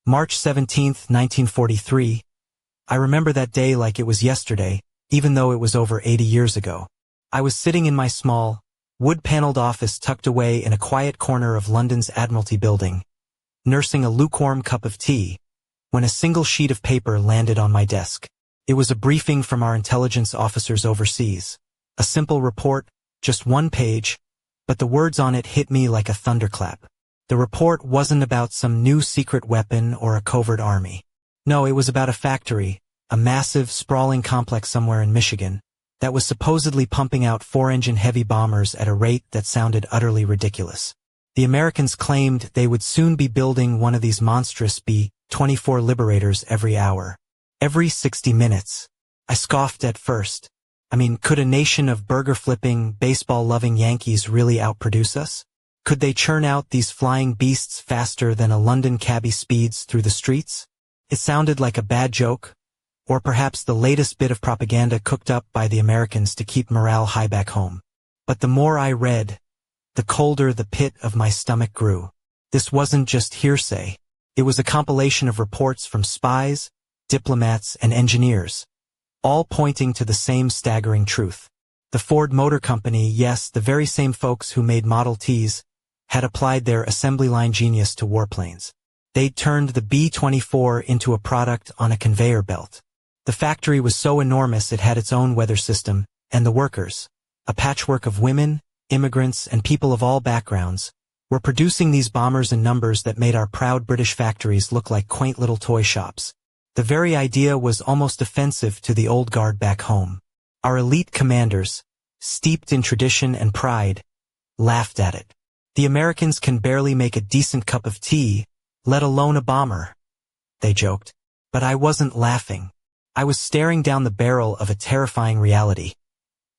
March 17, 1943. I remember that day like it was yesterday, even though it was over 80 years ago. I was sitting in my small, wood-paneled office tucked away in a quiet corner of London's Admiralty building, nursing a lukewarm cup of tea, when a single sheet of paper landed on my desk. It was a briefing from our intelligence officers overseas. A simple report, just one page, but the words on it hit me like a thunderclap. The report wasn't about some new secret weapon or a covert army. No, it was about a factory, a massive, sprawling complex somewhere in Michigan, that was supposedly pumping out 4-engine heavy bombers at a rate that sounded utterly ridiculous. The Americans claimed they would soon be building one of these monstrous B-24 Liberators every hour. Every 60 minutes. I scoffed at first. I mean, could a nation of burger-flipping, baseball-loving Yankees really outproduce us? Could they churn out these flying beasts faster than a London cabbie speeds through the streets? It sounded like a bad joke, or perhaps the latest bit of propaganda cooked up by the Americans to keep morale high back home. But the more I read, the colder the pit of my stomach grew. This wasn't just hearsay. It was a compilation of reports from spies, diplomats, and engineers, all pointing to the same staggering truth. The Ford Motor Company, yes, the very same folks who made Model Ts, had applied their assembly line genius to warplanes. They'd turned the B-24 into a product on a conveyor belt. The factory was so enormous it had its own weather system, and the workers, a patchwork of women, immigrants, and people of all backgrounds, were producing these bombers in numbers that made our proud British factories look like quaint little toy shops. The very idea was almost offensive to the old guard back home. Our elite commanders, steeped in tradition and pride, laughed at it. The Americans can barely make a decent cup of tea, let alone a bomber, they joked. But I wasn't laughing. I was staring down the barrel of a terrifying reality.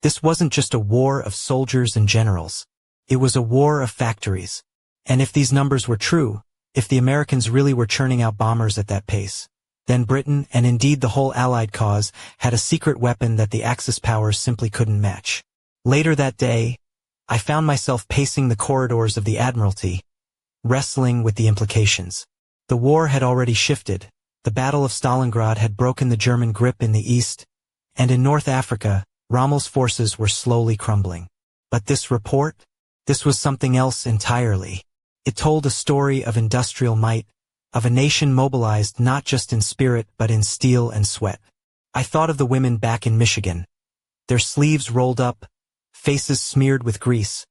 This wasn't just a war of soldiers and generals. It was a war of factories. And if these numbers were true, if the Americans really were churning out bombers at that pace, then Britain, and indeed the whole Allied cause, had a secret weapon that the Axis powers simply couldn't match. Later that day, I found myself pacing the corridors of the Admiralty, wrestling with the implications. The war had already shifted. The Battle of Stalingrad had broken the German grip in the east, and in North Africa, Rommel's forces were slowly crumbling. But this report? This was something else entirely. It told a story of industrial might, of a nation mobilized not just in spirit but in steel and sweat. I thought of the women back in Michigan, their sleeves rolled up, faces smeared with grease,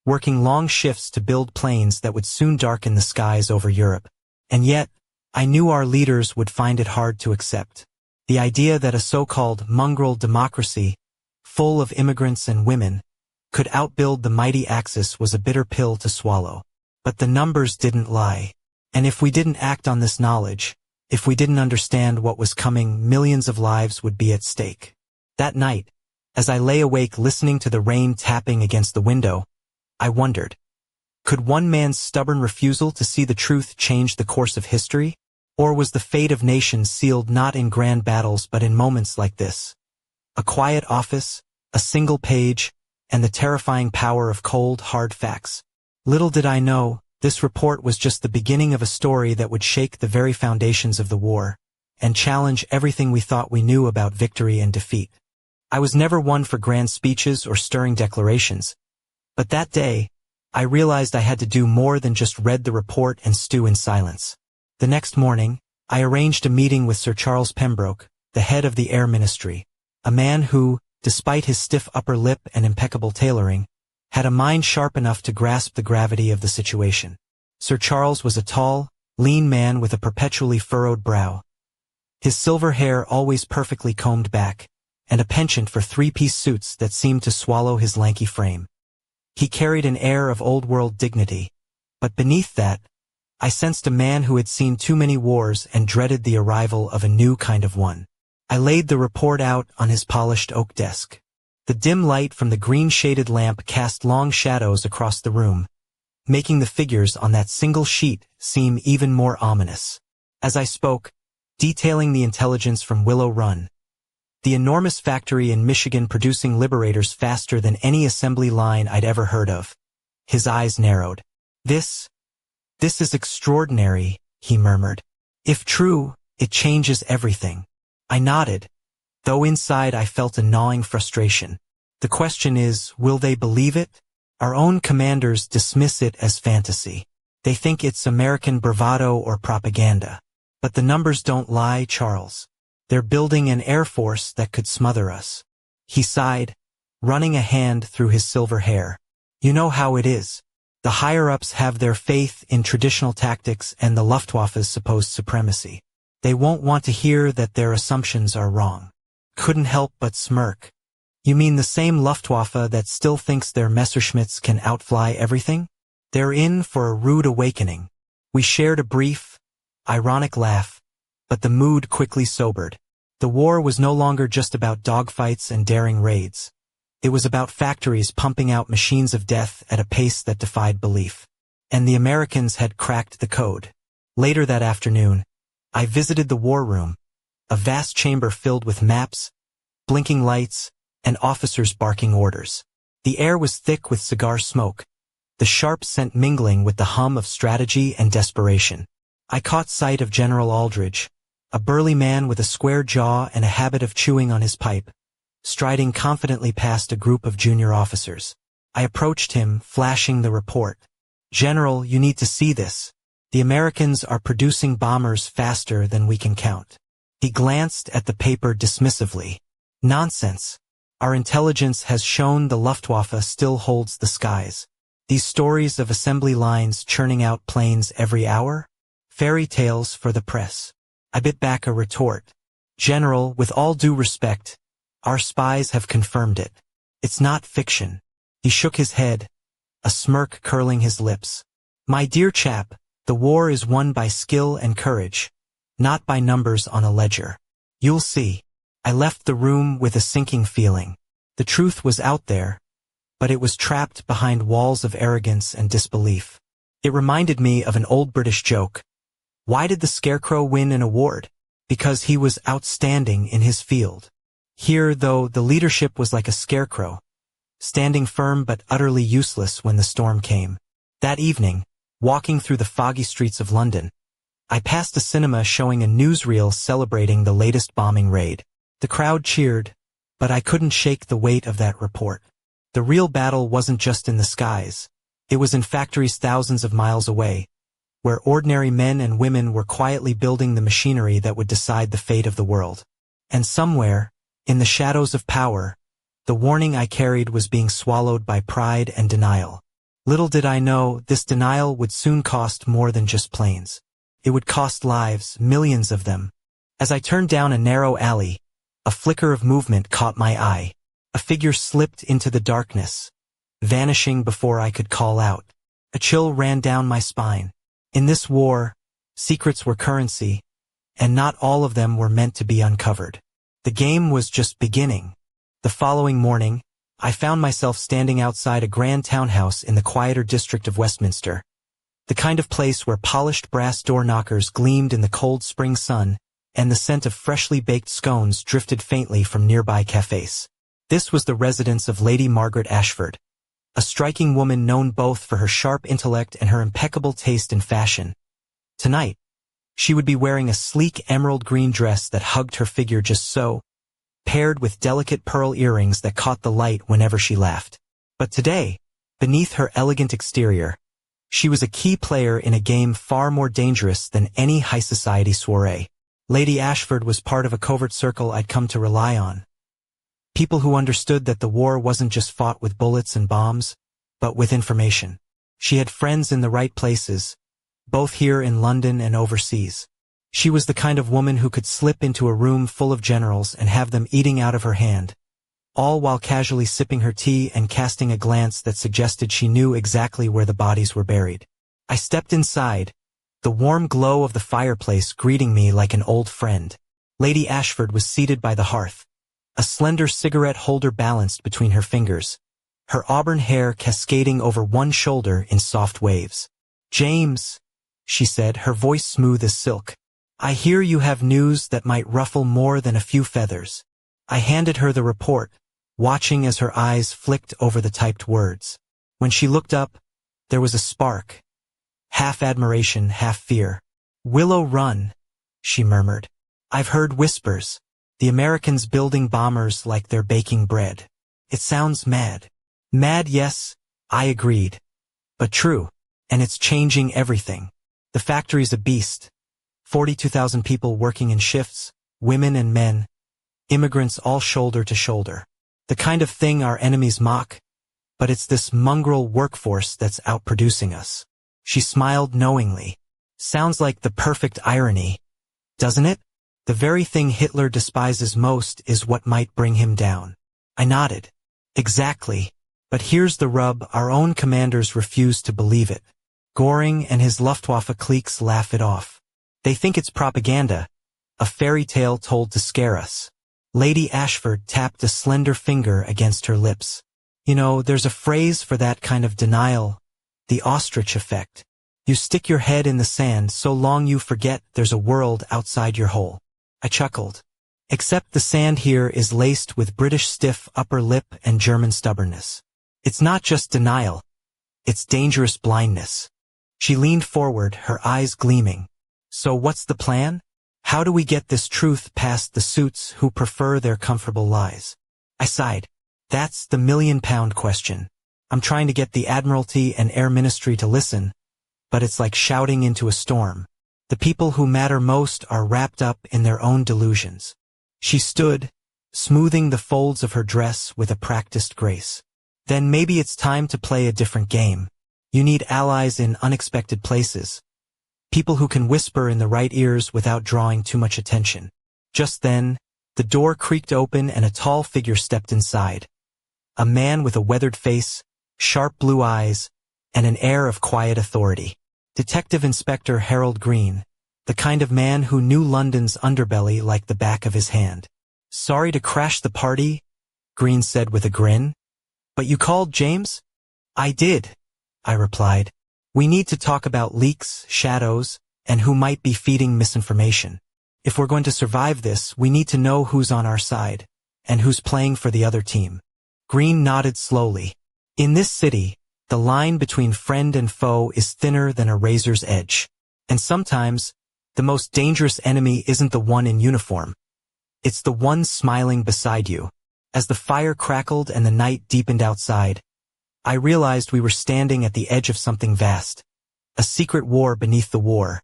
working long shifts to build planes that would soon darken the skies over Europe. And yet, I knew our leaders would find it hard to accept. The idea that a so-called mongrel democracy, full of immigrants and women, could outbuild the mighty Axis was a bitter pill to swallow. But the numbers didn't lie. And if we didn't act on this knowledge, if we didn't understand what was coming, millions of lives would be at stake. That night, as I lay awake listening to the rain tapping against the window, I wondered, could one man's stubborn refusal to see the truth change the course of history? Or was the fate of nations sealed not in grand battles but in moments like this? A quiet office, a single page, and the terrifying power of cold, hard facts. Little did I know, this report was just the beginning of a story that would shake the very foundations of the war, and challenge everything we thought we knew about victory and defeat. I was never one for grand speeches or stirring declarations, but that day, I realized I had to do more than just read the report and stew in silence. The next morning, I arranged a meeting with Sir Charles Pembroke, the head of the Air Ministry, a man who, despite his stiff upper lip and impeccable tailoring, had a mind sharp enough to grasp the gravity of the situation. Sir Charles was a tall, lean man with a perpetually furrowed brow, his silver hair always perfectly combed back, and a penchant for three-piece suits that seemed to swallow his lanky frame. He carried an air of old-world dignity, but beneath that, I sensed a man who had seen too many wars and dreaded the arrival of a new kind of one. I laid the report out on his polished oak desk. The dim light from the green-shaded lamp cast long shadows across the room, making the figures on that single sheet seem even more ominous. As I spoke, detailing the intelligence from Willow Run, the enormous factory in Michigan producing Liberators faster than any assembly line I'd ever heard of, his eyes narrowed. This is extraordinary, he murmured. If true, it changes everything. I nodded, though inside I felt a gnawing frustration. The question is, will they believe it? Our own commanders dismiss it as fantasy. They think it's American bravado or propaganda. But the numbers don't lie, Charles. They're building an air force that could smother us. He sighed, running a hand through his silver hair. You know how it is. The higher-ups have their faith in traditional tactics and the Luftwaffe's supposed supremacy. They won't want to hear that their assumptions are wrong. Couldn't help but smirk. You mean the same Luftwaffe that still thinks their Messerschmitts can outfly everything? They're in for a rude awakening. We shared a brief, ironic laugh, but the mood quickly sobered. The war was no longer just about dogfights and daring raids. It was about factories pumping out machines of death at a pace that defied belief. And the Americans had cracked the code. Later that afternoon, I visited the war room, a vast chamber filled with maps, blinking lights, and officers barking orders. The air was thick with cigar smoke, the sharp scent mingling with the hum of strategy and desperation. I caught sight of General Aldridge, a burly man with a square jaw and a habit of chewing on his pipe, striding confidently past a group of junior officers. I approached him, flashing the report. General, you need to see this. The Americans are producing bombers faster than we can count. He glanced at the paper dismissively. Nonsense. Our intelligence has shown the Luftwaffe still holds the skies. These stories of assembly lines churning out planes every hour? Fairy tales for the press. I bit back a retort. General, with all due respect, our spies have confirmed it. It's not fiction. He shook his head, a smirk curling his lips. My dear chap, the war is won by skill and courage, not by numbers on a ledger. You'll see. I left the room with a sinking feeling. The truth was out there, but it was trapped behind walls of arrogance and disbelief. It reminded me of an old British joke. Why did the Scarecrow win an award? Because he was outstanding in his field. Here, though, the leadership was like a scarecrow, standing firm but utterly useless when the storm came. That evening, walking through the foggy streets of London, I passed a cinema showing a newsreel celebrating the latest bombing raid. The crowd cheered, but I couldn't shake the weight of that report. The real battle wasn't just in the skies. It was in factories thousands of miles away, where ordinary men and women were quietly building the machinery that would decide the fate of the world. And somewhere, in the shadows of power, the warning I carried was being swallowed by pride and denial. Little did I know, this denial would soon cost more than just planes. It would cost lives, millions of them. As I turned down a narrow alley, a flicker of movement caught my eye. A figure slipped into the darkness, vanishing before I could call out. A chill ran down my spine. In this war, secrets were currency, and not all of them were meant to be uncovered. The game was just beginning. The following morning, I found myself standing outside a grand townhouse in the quieter district of Westminster, the kind of place where polished brass door knockers gleamed in the cold spring sun, and the scent of freshly baked scones drifted faintly from nearby cafes. This was the residence of Lady Margaret Ashford, a striking woman known both for her sharp intellect and her impeccable taste in fashion. Tonight, she would be wearing a sleek emerald green dress that hugged her figure just so, paired with delicate pearl earrings that caught the light whenever she laughed. But today, beneath her elegant exterior, she was a key player in a game far more dangerous than any high society soiree. Lady Ashford was part of a covert circle I'd come to rely on. People who understood that the war wasn't just fought with bullets and bombs, but with information. She had friends in the right places, both here in London and overseas. She was the kind of woman who could slip into a room full of generals and have them eating out of her hand, all while casually sipping her tea and casting a glance that suggested she knew exactly where the bodies were buried. I stepped inside, the warm glow of the fireplace greeting me like an old friend. Lady Ashford was seated by the hearth, a slender cigarette holder balanced between her fingers, her auburn hair cascading over one shoulder in soft waves. "James," she said, her voice smooth as silk, "I hear you have news that might ruffle more than a few feathers." I handed her the report, watching as her eyes flicked over the typed words. When she looked up, there was a spark, half admiration, half fear. "Willow Run," she murmured. I've heard whispers. The Americans building bombers like they're baking bread. It sounds mad. Mad, yes, I agreed. But true. And it's changing everything. The factory's a beast. 42,000 people working in shifts, women and men, immigrants all shoulder to shoulder. The kind of thing our enemies mock, but it's this mongrel workforce that's outproducing us. She smiled knowingly. Sounds like the perfect irony, doesn't it? The very thing Hitler despises most is what might bring him down. I nodded. Exactly. But here's the rub, our own commanders refuse to believe it. Göring and his Luftwaffe cliques laugh it off. They think it's propaganda, a fairy tale told to scare us. Lady Ashford tapped a slender finger against her lips. You know, there's a phrase for that kind of denial, the ostrich effect. You stick your head in the sand so long you forget there's a world outside your hole. I chuckled. Except the sand here is laced with British stiff upper lip and German stubbornness. It's not just denial. It's dangerous blindness. She leaned forward, her eyes gleaming. So what's the plan? How do we get this truth past the suits who prefer their comfortable lies? I sighed. That's the million-pound question. I'm trying to get the Admiralty and Air Ministry to listen, but it's like shouting into a storm. The people who matter most are wrapped up in their own delusions. She stood, smoothing the folds of her dress with a practiced grace. Then maybe it's time to play a different game. You need allies in unexpected places. People who can whisper in the right ears without drawing too much attention. Just then, the door creaked open and a tall figure stepped inside. A man with a weathered face, sharp blue eyes, and an air of quiet authority. Detective Inspector Harold Green, the kind of man who knew London's underbelly like the back of his hand. Sorry to crash the party, Green said with a grin. But you called, James? I did, I replied. We need to talk about leaks, shadows, and who might be feeding misinformation. If we're going to survive this, we need to know who's on our side, and who's playing for the other team. Green nodded slowly. In this city, the line between friend and foe is thinner than a razor's edge. And sometimes, the most dangerous enemy isn't the one in uniform. It's the one smiling beside you. As the fire crackled and the night deepened outside, I realized we were standing at the edge of something vast. A secret war beneath the war,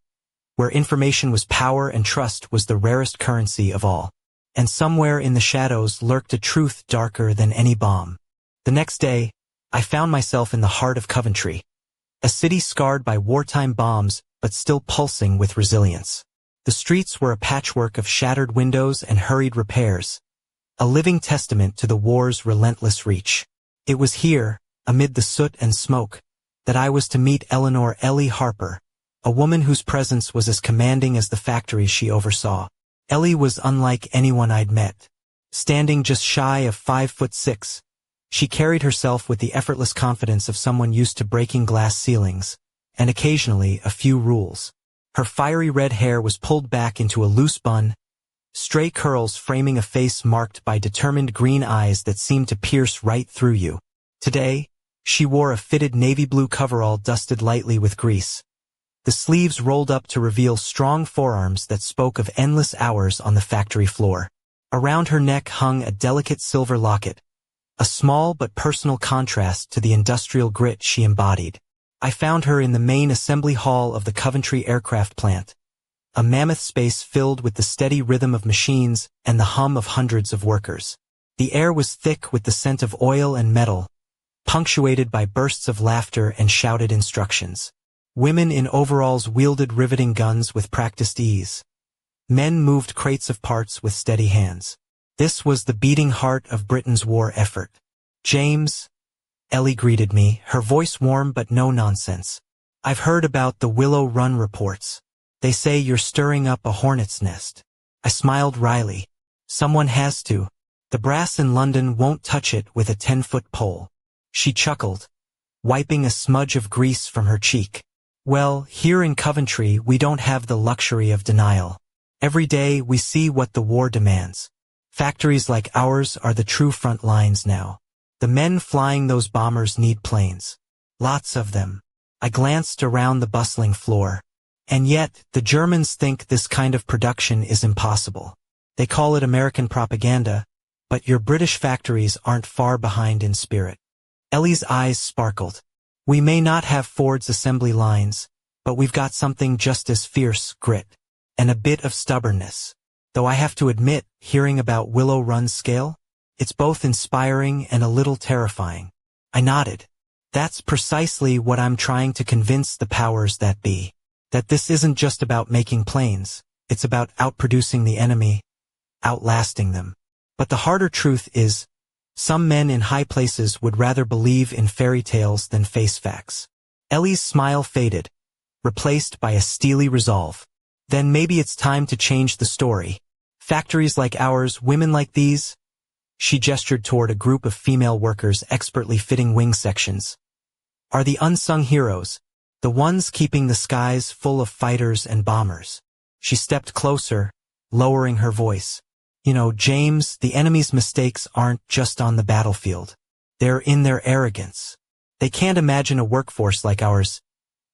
where information was power and trust was the rarest currency of all. And somewhere in the shadows lurked a truth darker than any bomb. The next day, I found myself in the heart of Coventry, a city scarred by wartime bombs but still pulsing with resilience. The streets were a patchwork of shattered windows and hurried repairs, a living testament to the war's relentless reach. It was here, amid the soot and smoke, that I was to meet Eleanor Ellie Harper, a woman whose presence was as commanding as the factories she oversaw. Ellie was unlike anyone I'd met. Standing just shy of 5'6", she carried herself with the effortless confidence of someone used to breaking glass ceilings, and occasionally a few rules. Her fiery red hair was pulled back into a loose bun, stray curls framing a face marked by determined green eyes that seemed to pierce right through you. Today, she wore a fitted navy blue coverall dusted lightly with grease. The sleeves rolled up to reveal strong forearms that spoke of endless hours on the factory floor. Around her neck hung a delicate silver locket, a small but personal contrast to the industrial grit she embodied. I found her in the main assembly hall of the Coventry aircraft plant, a mammoth space filled with the steady rhythm of machines and the hum of hundreds of workers. The air was thick with the scent of oil and metal, punctuated by bursts of laughter and shouted instructions. Women in overalls wielded riveting guns with practiced ease. Men moved crates of parts with steady hands. This was the beating heart of Britain's war effort. James, Ellie greeted me, her voice warm but no nonsense. I've heard about the Willow Run reports. They say you're stirring up a hornet's nest. I smiled wryly. Someone has to. The brass in London won't touch it with a 10-foot pole. She chuckled, wiping a smudge of grease from her cheek. Well, here in Coventry we don't have the luxury of denial. Every day we see what the war demands. Factories like ours are the true front lines now. The men flying those bombers need planes. Lots of them. I glanced around the bustling floor. And yet, the Germans think this kind of production is impossible. They call it American propaganda, but your British factories aren't far behind in spirit. Ellie's eyes sparkled. We may not have Ford's assembly lines, but we've got something just as fierce, grit, and a bit of stubbornness. Though I have to admit, hearing about Willow Run's scale, it's both inspiring and a little terrifying. I nodded. That's precisely what I'm trying to convince the powers that be. That this isn't just about making planes, it's about outproducing the enemy, outlasting them. But the harder truth is, some men in high places would rather believe in fairy tales than face facts. Ellie's smile faded, replaced by a steely resolve. Then maybe it's time to change the story. Factories like ours, women like these? She gestured toward a group of female workers expertly fitting wing sections. Are the unsung heroes, the ones keeping the skies full of fighters and bombers. She stepped closer, lowering her voice. You know, James, the enemy's mistakes aren't just on the battlefield. They're in their arrogance. They can't imagine a workforce like ours.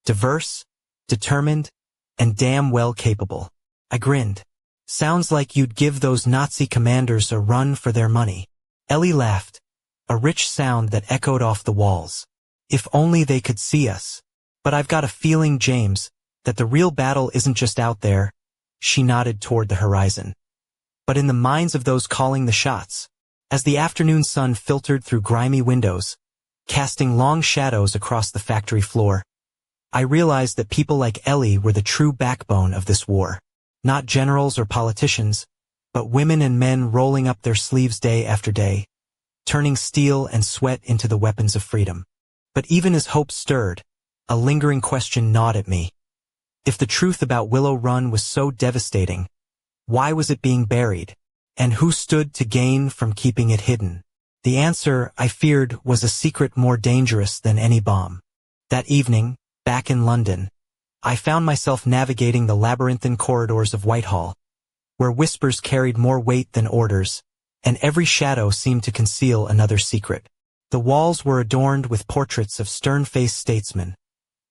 Diverse, determined, and damn well capable. I grinned. Sounds like you'd give those Nazi commanders a run for their money. Ellie laughed, a rich sound that echoed off the walls. If only they could see us. But I've got a feeling, James, that the real battle isn't just out there. She nodded toward the horizon. But in the minds of those calling the shots. As the afternoon sun filtered through grimy windows, casting long shadows across the factory floor, I realized that people like Ellie were the true backbone of this war. Not generals or politicians, but women and men rolling up their sleeves day after day, turning steel and sweat into the weapons of freedom. But even as hope stirred, a lingering question gnawed at me. If the truth about Willow Run was so devastating, why was it being buried? And who stood to gain from keeping it hidden? The answer, I feared, was a secret more dangerous than any bomb. That evening, back in London, I found myself navigating the labyrinthine corridors of Whitehall, where whispers carried more weight than orders, and every shadow seemed to conceal another secret. The walls were adorned with portraits of stern-faced statesmen,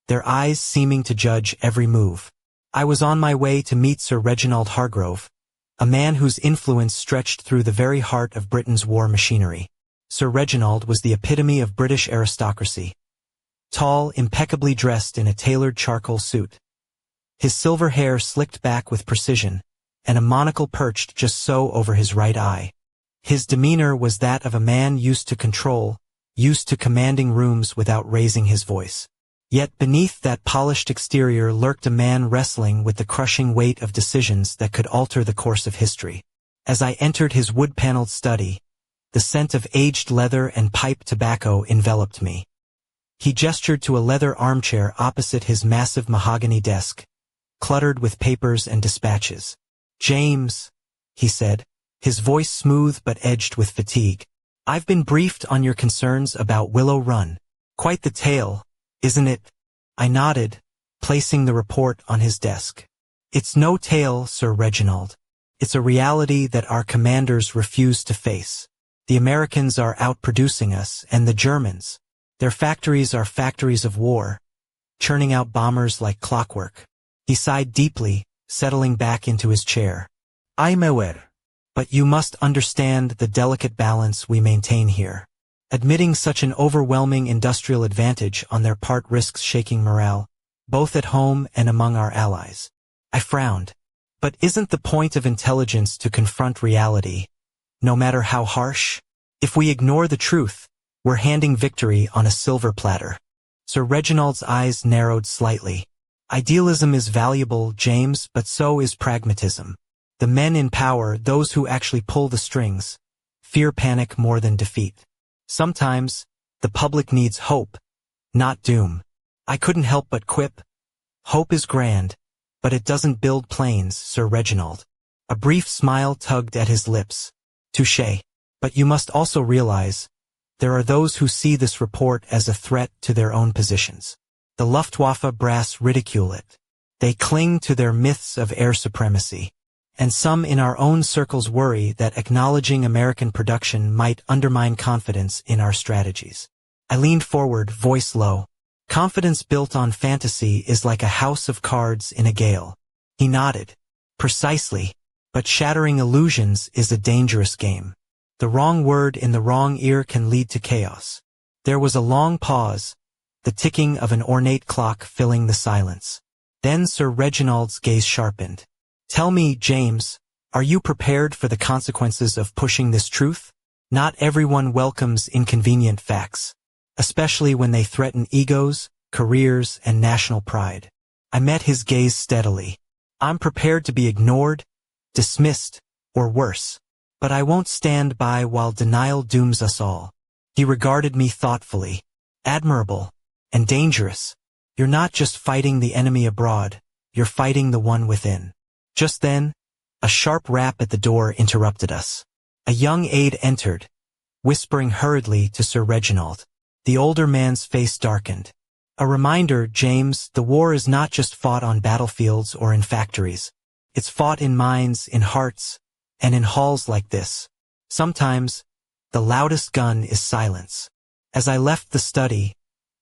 their eyes seeming to judge every move. I was on my way to meet Sir Reginald Hargrove, a man whose influence stretched through the very heart of Britain's war machinery. Sir Reginald was the epitome of British aristocracy. Tall, impeccably dressed in a tailored charcoal suit. His silver hair slicked back with precision, and a monocle perched just so over his right eye. His demeanor was that of a man used to control, used to commanding rooms without raising his voice. Yet beneath that polished exterior lurked a man wrestling with the crushing weight of decisions that could alter the course of history. As I entered his wood-paneled study, the scent of aged leather and pipe tobacco enveloped me. He gestured to a leather armchair opposite his massive mahogany desk, cluttered with papers and dispatches. James, he said, his voice smooth but edged with fatigue. I've been briefed on your concerns about Willow Run. Quite the tale, isn't it? I nodded, placing the report on his desk. It's no tale, Sir Reginald. It's a reality that our commanders refuse to face. The Americans are outproducing us, and the Germans. Their factories are factories of war, churning out bombers like clockwork. He sighed deeply, settling back into his chair. I'm aware. But you must understand the delicate balance we maintain here. Admitting such an overwhelming industrial advantage on their part risks shaking morale, both at home and among our allies. I frowned. But isn't the point of intelligence to confront reality, no matter how harsh? If we ignore the truth, we're handing victory on a silver platter. Sir Reginald's eyes narrowed slightly. Idealism is valuable, James, but so is pragmatism. The men in power, those who actually pull the strings, fear panic more than defeat. Sometimes, the public needs hope, not doom. I couldn't help but quip. Hope is grand, but it doesn't build planes, Sir Reginald. A brief smile tugged at his lips. Touché. But you must also realize, there are those who see this report as a threat to their own positions. The Luftwaffe brass ridicule it. They cling to their myths of air supremacy. And some in our own circles worry that acknowledging American production might undermine confidence in our strategies. I leaned forward, voice low. Confidence built on fantasy is like a house of cards in a gale. He nodded. Precisely. But shattering illusions is a dangerous game. The wrong word in the wrong ear can lead to chaos. There was a long pause, the ticking of an ornate clock filling the silence. Then Sir Reginald's gaze sharpened. Tell me, James, are you prepared for the consequences of pushing this truth? Not everyone welcomes inconvenient facts, especially when they threaten egos, careers, and national pride. I met his gaze steadily. I'm prepared to be ignored, dismissed, or worse. But I won't stand by while denial dooms us all. He regarded me thoughtfully. Admirable. And dangerous. You're not just fighting the enemy abroad, you're fighting the one within. Just then, a sharp rap at the door interrupted us. A young aide entered, whispering hurriedly to Sir Reginald. The older man's face darkened. A reminder, James, the war is not just fought on battlefields or in factories. It's fought in minds, in hearts, and in halls like this. Sometimes, the loudest gun is silence. As I left the study,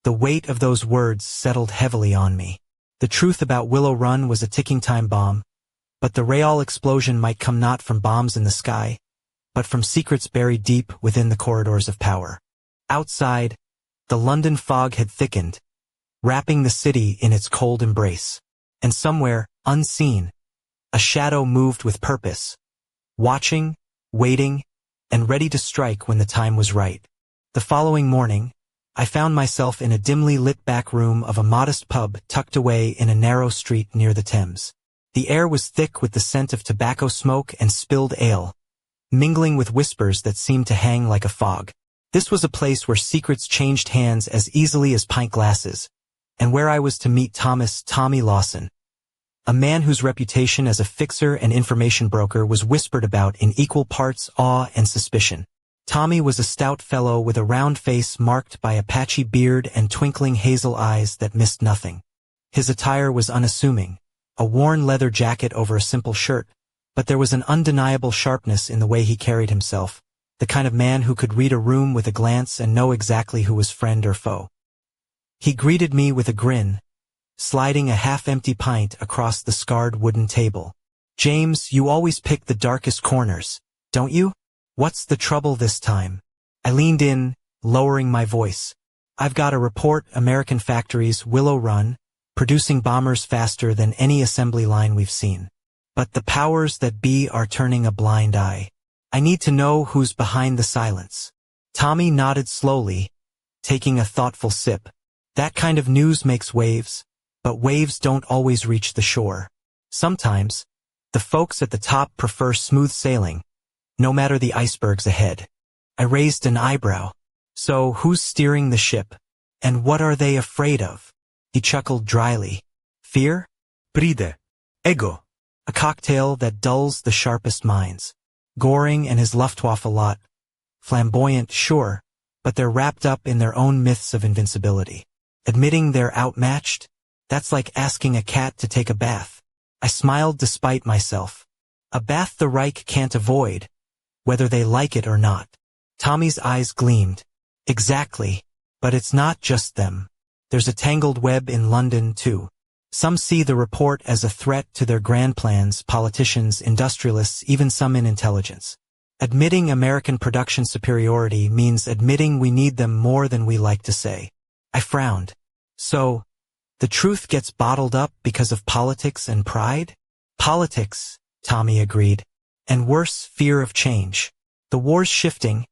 the weight of those words settled heavily on me. The truth about Willow Run was a ticking time bomb, but the real explosion might come not from bombs in the sky, but from secrets buried deep within the corridors of power. Outside, the London fog had thickened, wrapping the city in its cold embrace. And somewhere, unseen, a shadow moved with purpose, watching, waiting, and ready to strike when the time was right. The following morning, I found myself in a dimly lit back room of a modest pub tucked away in a narrow street near the Thames. The air was thick with the scent of tobacco smoke and spilled ale, mingling with whispers that seemed to hang like a fog. This was a place where secrets changed hands as easily as pint glasses, and where I was to meet Tommy Lawson, a man whose reputation as a fixer and information broker was whispered about in equal parts awe and suspicion. Tommy was a stout fellow with a round face marked by a patchy beard and twinkling hazel eyes that missed nothing. His attire was unassuming, a worn leather jacket over a simple shirt, but there was an undeniable sharpness in the way he carried himself, the kind of man who could read a room with a glance and know exactly who was friend or foe. He greeted me with a grin, sliding a half-empty pint across the scarred wooden table. James, you always pick the darkest corners, don't you? What's the trouble this time? I leaned in, lowering my voice. I've got a report, American factories, Willow Run, producing bombers faster than any assembly line we've seen. But the powers that be are turning a blind eye. I need to know who's behind the silence. Tommy nodded slowly, taking a thoughtful sip. That kind of news makes waves, but waves don't always reach the shore. Sometimes, the folks at the top prefer smooth sailing, no matter the icebergs ahead. I raised an eyebrow. So who's steering the ship? And what are they afraid of? He chuckled dryly. Fear? Pride. Ego. A cocktail that dulls the sharpest minds. Goring and his Luftwaffe lot. Flamboyant, sure, but they're wrapped up in their own myths of invincibility. Admitting they're outmatched? That's like asking a cat to take a bath. I smiled despite myself. A bath the Reich can't avoid, whether they like it or not. Tommy's eyes gleamed. Exactly. But it's not just them. There's a tangled web in London, too. Some see the report as a threat to their grand plans, politicians, industrialists, even some in intelligence. Admitting American production superiority means admitting we need them more than we like to say. I frowned. So, the truth gets bottled up because of politics and pride? Politics, Tommy agreed. And worse, fear of change. The war's shifting,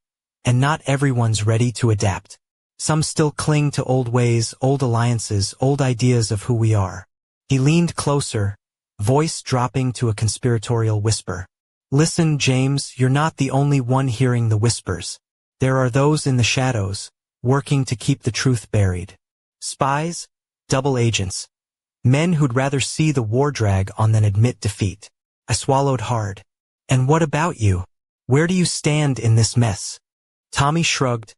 and not everyone's ready to adapt. Some still cling to old ways, old alliances, old ideas of who we are. He leaned closer, voice dropping to a conspiratorial whisper. Listen, James, you're not the only one hearing the whispers. There are those in the shadows, working to keep the truth buried. Spies, double agents, men who'd rather see the war drag on than admit defeat. I swallowed hard. And what about you? Where do you stand in this mess? Tommy shrugged,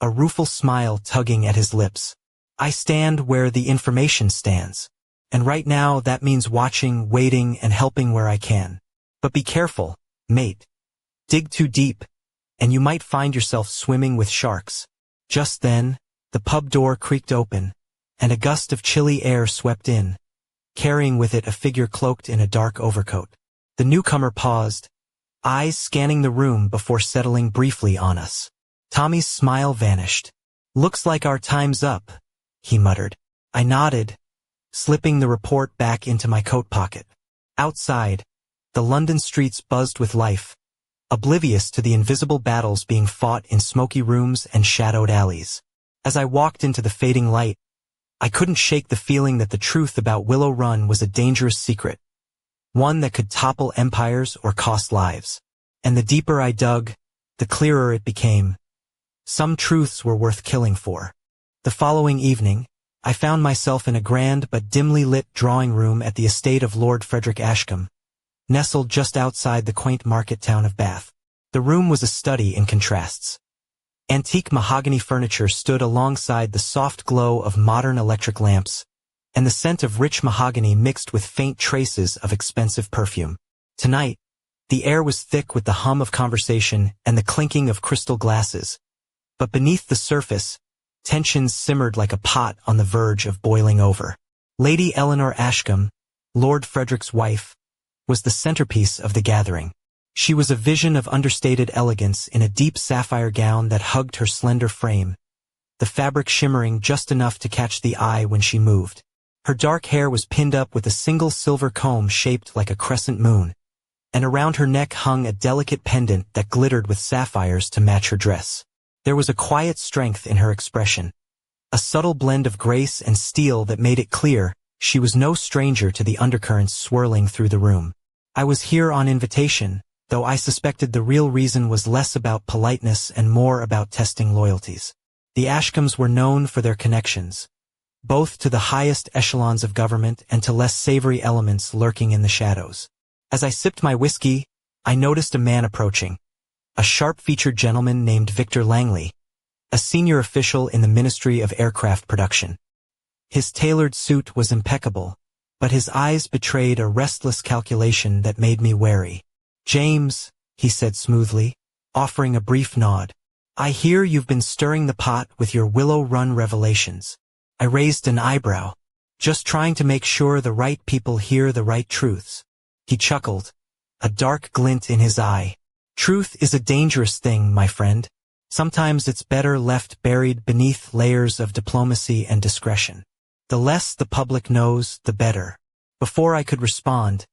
a rueful smile tugging at his lips. I stand where the information stands. And right now that means watching, waiting, and helping where I can. But be careful, mate. Dig too deep, and you might find yourself swimming with sharks. Just then, the pub door creaked open, and a gust of chilly air swept in, carrying with it a figure cloaked in a dark overcoat. The newcomer paused, eyes scanning the room before settling briefly on us. Tommy's smile vanished. "Looks like our time's up," he muttered. I nodded, slipping the report back into my coat pocket. Outside, the London streets buzzed with life, oblivious to the invisible battles being fought in smoky rooms and shadowed alleys. As I walked into the fading light, I couldn't shake the feeling that the truth about Willow Run was a dangerous secret, one that could topple empires or cost lives. And the deeper I dug, the clearer it became. Some truths were worth killing for. The following evening, I found myself in a grand but dimly lit drawing room at the estate of Lord Frederick Ashcombe, nestled just outside the quaint market town of Bath. The room was a study in contrasts. Antique mahogany furniture stood alongside the soft glow of modern electric lamps, and the scent of rich mahogany mixed with faint traces of expensive perfume. Tonight, the air was thick with the hum of conversation and the clinking of crystal glasses, but beneath the surface, tensions simmered like a pot on the verge of boiling over. Lady Eleanor Ashcombe, Lord Frederick's wife, was the centerpiece of the gathering. She was a vision of understated elegance in a deep sapphire gown that hugged her slender frame, the fabric shimmering just enough to catch the eye when she moved. Her dark hair was pinned up with a single silver comb shaped like a crescent moon, and around her neck hung a delicate pendant that glittered with sapphires to match her dress. There was a quiet strength in her expression, a subtle blend of grace and steel that made it clear she was no stranger to the undercurrents swirling through the room. I was here on invitation, though I suspected the real reason was less about politeness and more about testing loyalties. The Ashcombes were known for their connections, both to the highest echelons of government and to less savory elements lurking in the shadows. As I sipped my whiskey, I noticed a man approaching, a sharp-featured gentleman named Victor Langley, a senior official in the Ministry of Aircraft Production. His tailored suit was impeccable, but his eyes betrayed a restless calculation that made me wary. "James," he said smoothly, offering a brief nod, "I hear you've been stirring the pot with your Willow Run revelations." I raised an eyebrow, just trying to make sure the right people hear the right truths. He chuckled, a dark glint in his eye. "Truth is a dangerous thing, my friend. Sometimes it's better left buried beneath layers of diplomacy and discretion. The less the public knows, the better." Before I could respond,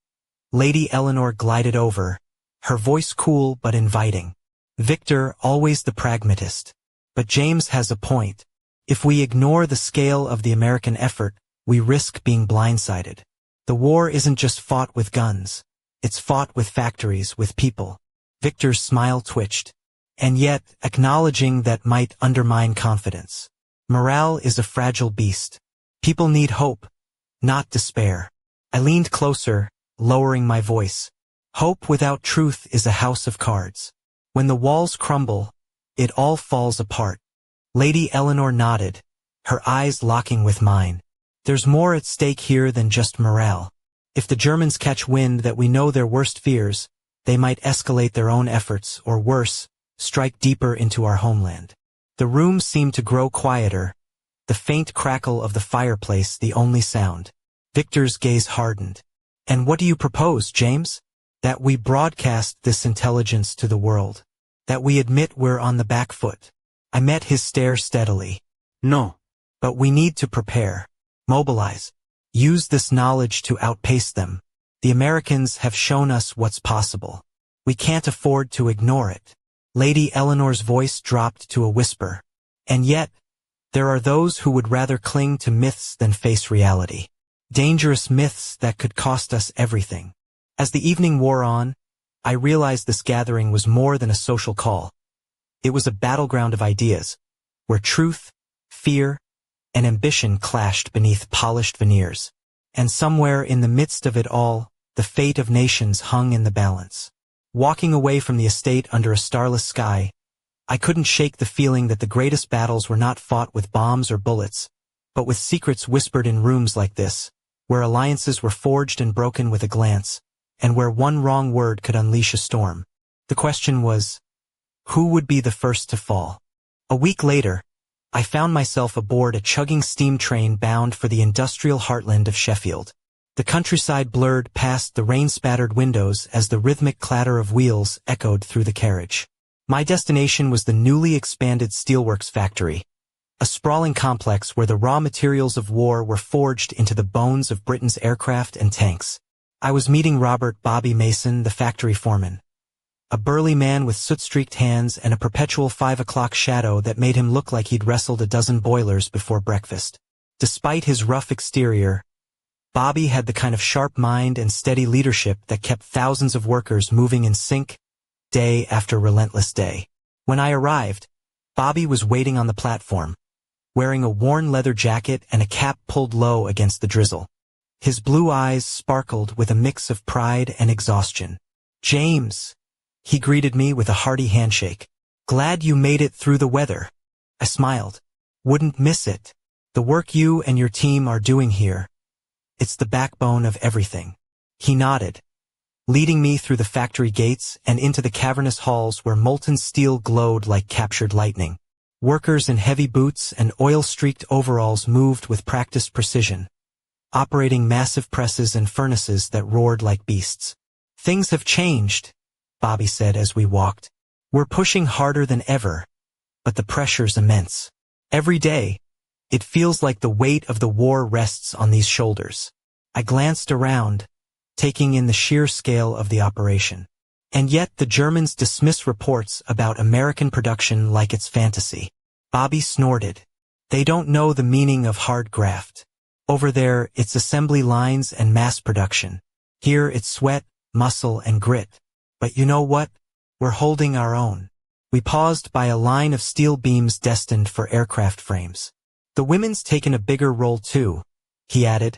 Lady Eleanor glided over, her voice cool but inviting. "Victor, always the pragmatist. But James has a point. If we ignore the scale of the American effort, we risk being blindsided. The war isn't just fought with guns. It's fought with factories, with people." Victor's smile twitched, and yet acknowledging that might undermine confidence. "Morale is a fragile beast. People need hope, not despair." I leaned closer, lowering my voice. "Hope without truth is a house of cards. When the walls crumble, it all falls apart." Lady Eleanor nodded, her eyes locking with mine. "There's more at stake here than just morale. If the Germans catch wind that we know their worst fears, they might escalate their own efforts, or worse, strike deeper into our homeland." The room seemed to grow quieter, the faint crackle of the fireplace the only sound. Victor's gaze hardened. "And what do you propose, James?" "That we broadcast this intelligence to the world. That we admit we're on the back foot." I met his stare steadily. "No. But we need to prepare. Mobilize. Use this knowledge to outpace them. The Americans have shown us what's possible. We can't afford to ignore it." Lady Eleanor's voice dropped to a whisper. "And yet, there are those who would rather cling to myths than face reality. Dangerous myths that could cost us everything." As the evening wore on, I realized this gathering was more than a social call. It was a battleground of ideas, where truth, fear, and ambition clashed beneath polished veneers. And somewhere in the midst of it all, the fate of nations hung in the balance. Walking away from the estate under a starless sky, I couldn't shake the feeling that the greatest battles were not fought with bombs or bullets, but with secrets whispered in rooms like this, where alliances were forged and broken with a glance, and where one wrong word could unleash a storm. The question was, who would be the first to fall? A week later, I found myself aboard a chugging steam train bound for the industrial heartland of Sheffield. The countryside blurred past the rain-spattered windows as the rhythmic clatter of wheels echoed through the carriage. My destination was the newly expanded steelworks factory, a sprawling complex where the raw materials of war were forged into the bones of Britain's aircraft and tanks. I was meeting Robert "Bobby" Mason, the factory foreman, a burly man with soot-streaked hands and a perpetual 5 o'clock shadow that made him look like he'd wrestled a dozen boilers before breakfast. Despite his rough exterior, Bobby had the kind of sharp mind and steady leadership that kept thousands of workers moving in sync, day after relentless day. When I arrived, Bobby was waiting on the platform, wearing a worn leather jacket and a cap pulled low against the drizzle. His blue eyes sparkled with a mix of pride and exhaustion. "James," he greeted me with a hearty handshake. "Glad you made it through the weather." I smiled. "Wouldn't miss it. The work you and your team are doing here, it's the backbone of everything." He nodded, leading me through the factory gates and into the cavernous halls where molten steel glowed like captured lightning. Workers in heavy boots and oil-streaked overalls moved with practiced precision, operating massive presses and furnaces that roared like beasts. "Things have changed," Bobby said as we walked. "We're pushing harder than ever, but the pressure's immense. Every day, it feels like the weight of the war rests on these shoulders." I glanced around, taking in the sheer scale of the operation. And yet the Germans dismiss reports about American production like it's fantasy. Bobby snorted. "They don't know the meaning of hard graft. Over there, it's assembly lines and mass production. Here it's sweat, muscle, and grit. But you know what? We're holding our own." We paused by a line of steel beams destined for aircraft frames. "The women's taken a bigger role too," he added,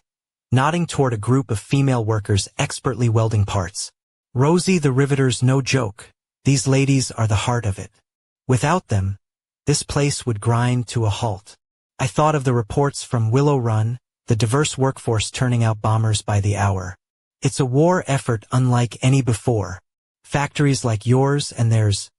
nodding toward a group of female workers expertly welding parts. "Rosie the Riveter's no joke. These ladies are the heart of it. Without them, this place would grind to a halt." I thought of the reports from Willow Run, the diverse workforce turning out bombers by the hour. It's a war effort unlike any before. Factories like yours and theirs,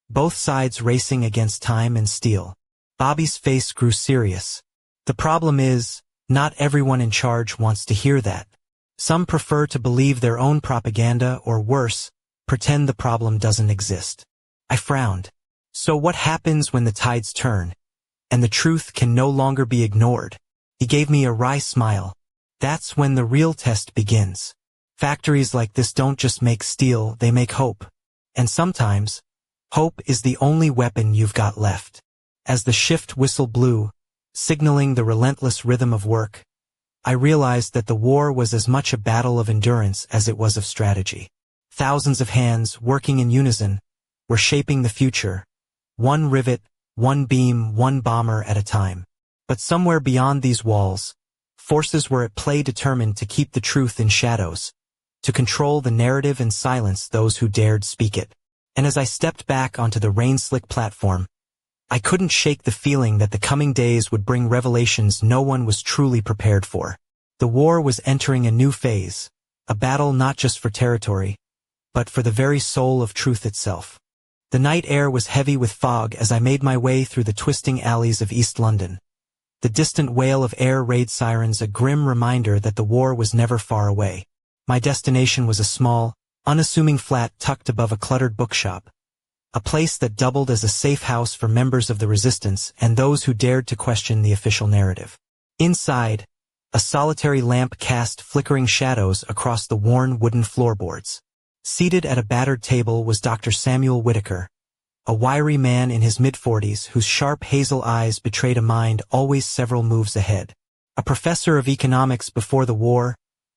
both sides racing against time and steel. Bobby's face grew serious. "The problem is, not everyone in charge wants to hear that. Some prefer to believe their own propaganda or worse, pretend the problem doesn't exist." I frowned. "So what happens when the tides turn, and the truth can no longer be ignored?" He gave me a wry smile. "That's when the real test begins. Factories like this don't just make steel, they make hope. And sometimes, hope is the only weapon you've got left." As the shift whistle blew, signaling the relentless rhythm of work, I realized that the war was as much a battle of endurance as it was of strategy. Thousands of hands, working in unison, were shaping the future, one rivet, one beam, one bomber at a time. But somewhere beyond these walls, forces were at play determined to keep the truth in shadows, to control the narrative and silence those who dared speak it. And as I stepped back onto the rain-slick platform, I couldn't shake the feeling that the coming days would bring revelations no one was truly prepared for. The war was entering a new phase, a battle not just for territory, but for the very soul of truth itself. The night air was heavy with fog as I made my way through the twisting alleys of East London, the distant wail of air raid sirens a grim reminder that the war was never far away. My destination was a small, unassuming flat tucked above a cluttered bookshop, a place that doubled as a safe house for members of the resistance and those who dared to question the official narrative. Inside, a solitary lamp cast flickering shadows across the worn wooden floorboards. Seated at a battered table was Dr. Samuel Whitaker, a wiry man in his mid-40s whose sharp hazel eyes betrayed a mind always several moves ahead. A professor of economics before the war,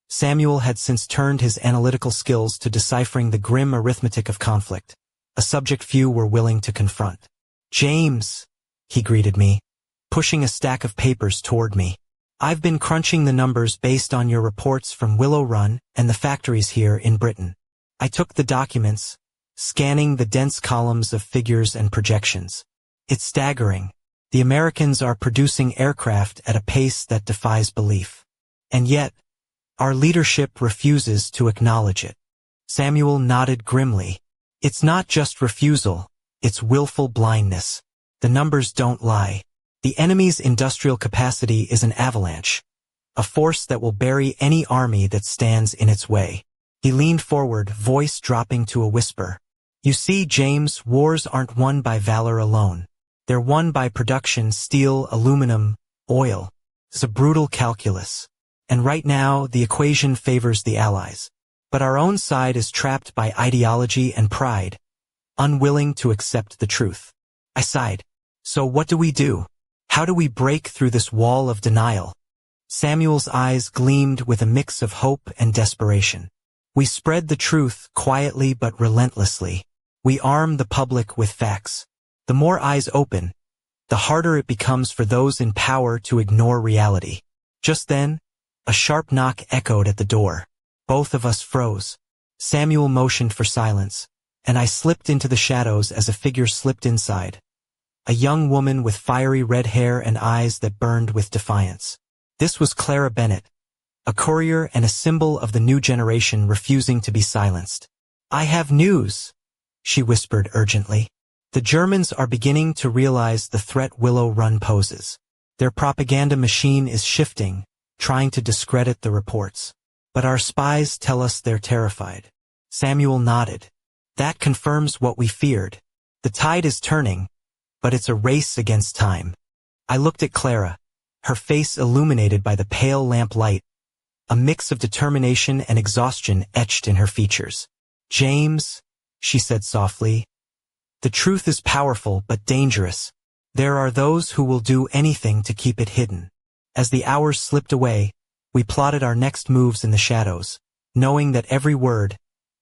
Samuel had since turned his analytical skills to deciphering the grim arithmetic of conflict, a subject few were willing to confront. "James," he greeted me, pushing a stack of papers toward me. "I've been crunching the numbers based on your reports from Willow Run and the factories here in Britain." I took the documents, scanning the dense columns of figures and projections. "It's staggering. The Americans are producing aircraft at a pace that defies belief. And yet, our leadership refuses to acknowledge it." Samuel nodded grimly. "It's not just refusal, it's willful blindness. The numbers don't lie. The enemy's industrial capacity is an avalanche, a force that will bury any army that stands in its way. He leaned forward, voice dropping to a whisper. You see, James, wars aren't won by valor alone. They're won by production, steel, aluminum, oil. It's a brutal calculus. And right now, the equation favors the Allies. But our own side is trapped by ideology and pride, unwilling to accept the truth. I sighed. So what do we do? How do we break through this wall of denial? Samuel's eyes gleamed with a mix of hope and desperation. We spread the truth quietly but relentlessly. We arm the public with facts. The more eyes open, the harder it becomes for those in power to ignore reality. Just then, a sharp knock echoed at the door. Both of us froze. Samuel motioned for silence, and I slipped into the shadows as a figure slipped inside. A young woman with fiery red hair and eyes that burned with defiance. This was Clara Bennett, a courier and a symbol of the new generation refusing to be silenced. I have news, she whispered urgently. The Germans are beginning to realize the threat Willow Run poses. Their propaganda machine is shifting, trying to discredit the reports. But our spies tell us they're terrified. Samuel nodded. That confirms what we feared. The tide is turning, but it's a race against time. I looked at Clara, her face illuminated by the pale lamp light, a mix of determination and exhaustion etched in her features. James, she said softly, the truth is powerful but dangerous. There are those who will do anything to keep it hidden. As the hours slipped away, we plotted our next moves in the shadows, knowing that every word,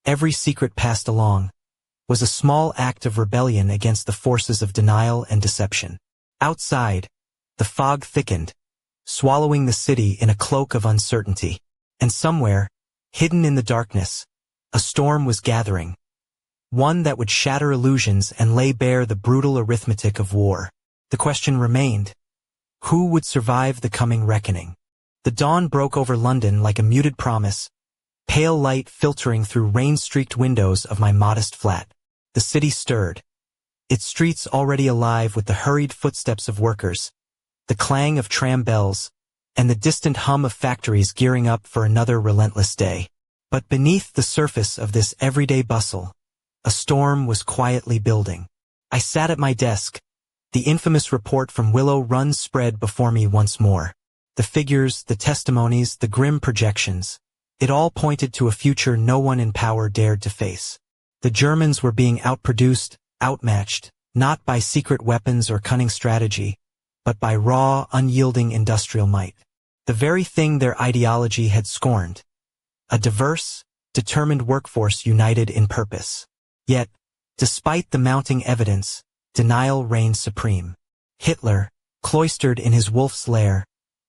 every secret passed along, was a small act of rebellion against the forces of denial and deception. Outside, the fog thickened, swallowing the city in a cloak of uncertainty. And somewhere, hidden in the darkness, a storm was gathering. One that would shatter illusions and lay bare the brutal arithmetic of war. The question remained: who would survive the coming reckoning? The dawn broke over London like a muted promise, pale light filtering through rain-streaked windows of my modest flat. The city stirred, its streets already alive with the hurried footsteps of workers, the clang of tram bells, and the distant hum of factories gearing up for another relentless day. But beneath the surface of this everyday bustle, a storm was quietly building. I sat at my desk, the infamous report from Willow Run spread before me once more. The figures, the testimonies, the grim projections, it all pointed to a future no one in power dared to face. The Germans were being outproduced, outmatched, not by secret weapons or cunning strategy, but by raw, unyielding industrial might. The very thing their ideology had scorned. A diverse, determined workforce united in purpose. Yet, despite the mounting evidence, denial reigned supreme. Hitler, cloistered in his wolf's lair,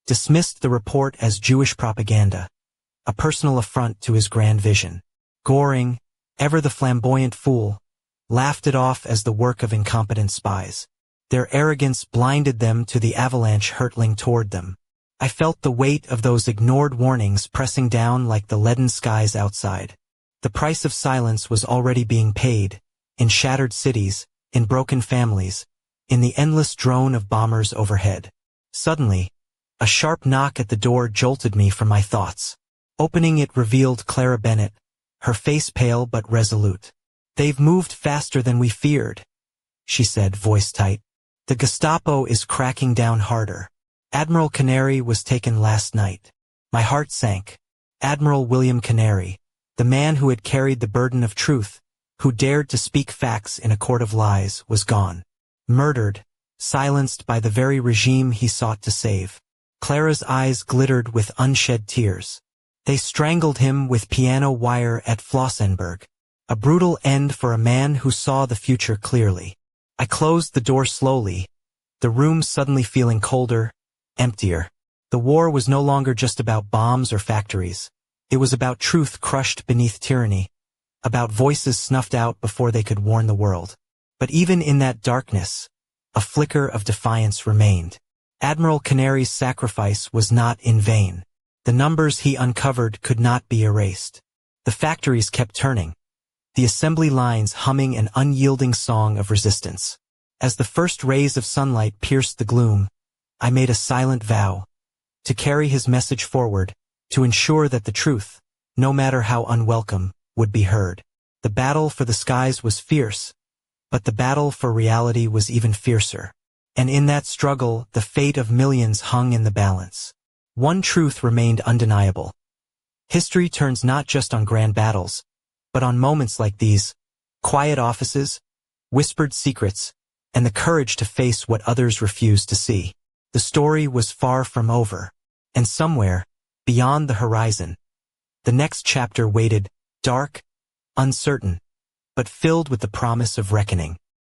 dismissed the report as Jewish propaganda, a personal affront to his grand vision. Goring, ever the flamboyant fool, laughed it off as the work of incompetent spies. Their arrogance blinded them to the avalanche hurtling toward them. I felt the weight of those ignored warnings pressing down like the leaden skies outside. The price of silence was already being paid, in shattered cities, in broken families, in the endless drone of bombers overhead. Suddenly, a sharp knock at the door jolted me from my thoughts. Opening it revealed Clara Bennett, her face pale but resolute. "They've moved faster than we feared," she said, voice tight. "The Gestapo is cracking down harder. Admiral Canary was taken last night." My heart sank. Admiral William Canary, the man who had carried the burden of truth, who dared to speak facts in a court of lies, was gone. Murdered, silenced by the very regime he sought to save. Clara's eyes glittered with unshed tears. They strangled him with piano wire at Flossenburg. A brutal end for a man who saw the future clearly. I closed the door slowly, the room suddenly feeling colder, emptier. The war was no longer just about bombs or factories. It was about truth crushed beneath tyranny, about voices snuffed out before they could warn the world. But even in that darkness, a flicker of defiance remained. Admiral Canary's sacrifice was not in vain. The numbers he uncovered could not be erased. The factories kept turning, the assembly lines humming an unyielding song of resistance. As the first rays of sunlight pierced the gloom, I made a silent vow to carry his message forward, to ensure that the truth, no matter how unwelcome, would be heard. The battle for the skies was fierce, but the battle for reality was even fiercer. And in that struggle, the fate of millions hung in the balance. One truth remained undeniable. History turns not just on grand battles, but on moments like these, quiet offices, whispered secrets, and the courage to face what others refused to see. The story was far from over, and somewhere, beyond the horizon, the next chapter waited, dark, uncertain, but filled with the promise of reckoning.